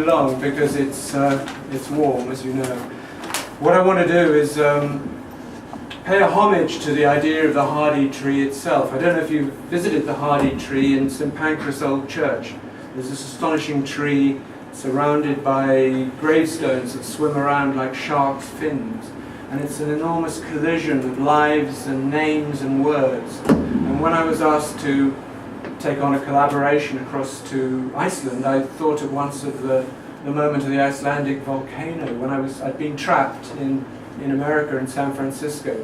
long because it's warm, as you know. What I want to do is pay a homage to the idea of the hardy tree itself. I don't know if you've visited the hardy tree in St Pancras Old Church. There's this astonishing tree surrounded by gravestones that swim around like sharks' fins. And it's an enormous collision of lives and names and words. And when I was asked to take on a collaboration across to Iceland, I thought at once of the moment of the Icelandic volcano when I'd been trapped in America, in San Francisco,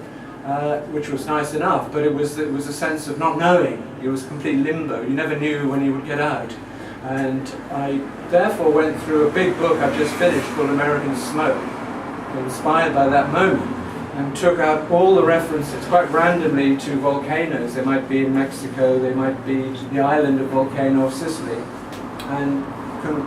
which was nice enough, but it was a sense of not knowing. It was complete limbo. You never knew when you would get out. And I therefore went through a big book I've just finished called American Smoke, inspired by that moment, and took out all the references quite randomly to volcanoes. They might be in Mexico, they might be the island of Volcano of Sicily, and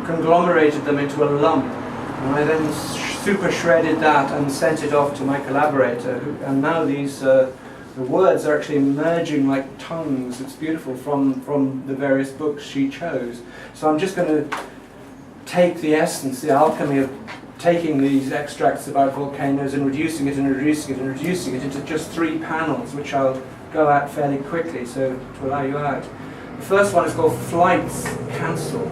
conglomerated them into a lump. And I then super shredded that and sent it off to my collaborator, and now these the words are actually emerging like tongues. It's beautiful from the various books she chose. So I'm just going to take the essence, the alchemy of taking these extracts about volcanoes and reducing it into just 3 panels, which I'll go at fairly quickly so to allow you out. The first one is called Flights Cancelled.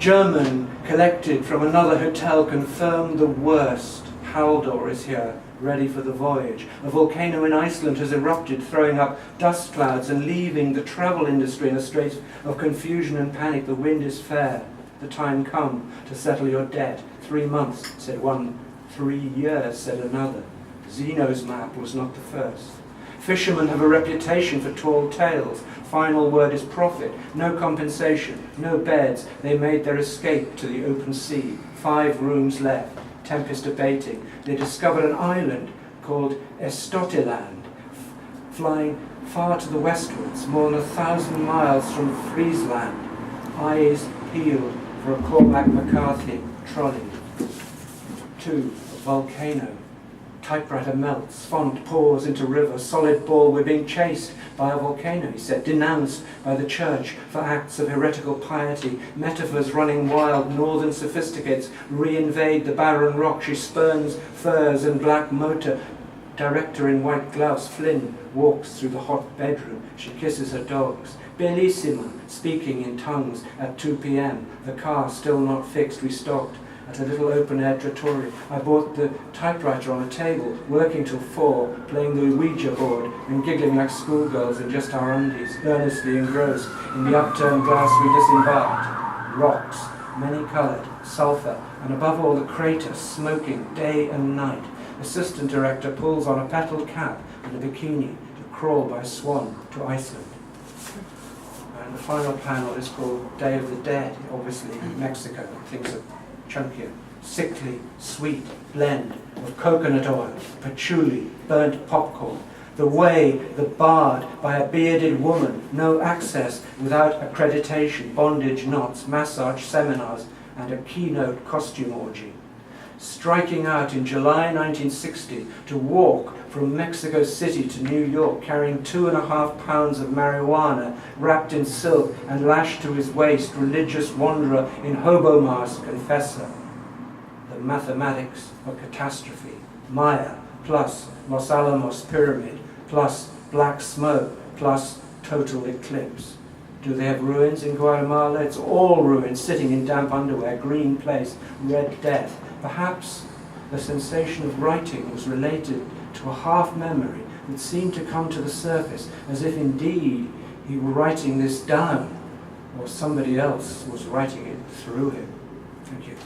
German collected from another hotel confirmed the worst. Haldor is here, ready for the voyage. A volcano in Iceland has erupted, throwing up dust clouds and leaving the travel industry in a state of confusion and panic. The wind is fair. The time come to settle your debt. 3 months, said one. 3 years, said another. Zeno's map was not the first. Fishermen have a reputation for tall tales. Final word is profit. No compensation, no beds. They made their escape to the open sea. 5 rooms left. Tempest abating. They discovered an island called Estotiland, flying far to the westwards, more than 1,000 miles from Friesland. Eyes peeled for a Cormac McCarthy trolley. 2. Volcano. Typewriter melts, font pours into river, solid ball. We're being chased by a volcano, he said, denounced by the church for acts of heretical piety. Metaphors running wild, northern sophisticates reinvade the barren rock. She spurns furs and black motor. Director in white gloves, Flynn, walks through the hot bedroom. She kisses her dogs. Bellissima, speaking in tongues at 2 p.m. The car still not fixed. We stopped at a little open-air trattoria. I bought the typewriter on a table, working till 4, playing the Ouija board and giggling like schoolgirls in just our undies, earnestly engrossed in the upturned glass we disembarked. Rocks, many-coloured, sulphur, and above all the crater, smoking day and night. Assistant director pulls on a petaled cap and a bikini to crawl by swan to Iceland. And the final panel is called Day of the Dead, obviously in Mexico. Things are chunkier. Sickly, sweet blend of coconut oil, patchouli, burnt popcorn. The way, the barred by a bearded woman, no access without accreditation, bondage knots, massage seminars, and a keynote costume orgy. Striking out in July 1960 to walk from Mexico City to New York, carrying 2.5 pounds of marijuana wrapped in silk and lashed to his waist, religious wanderer in hobo mask, confessor. The mathematics of catastrophe. Maya plus Los Alamos Pyramid plus black smoke plus total eclipse. Do they have ruins in Guatemala? It's all ruins, sitting in damp underwear, green place, red death. Perhaps the sensation of writing was related to a half-memory that seemed to come to the surface, as if indeed he were writing this down, or somebody else was writing it through him. Thank you.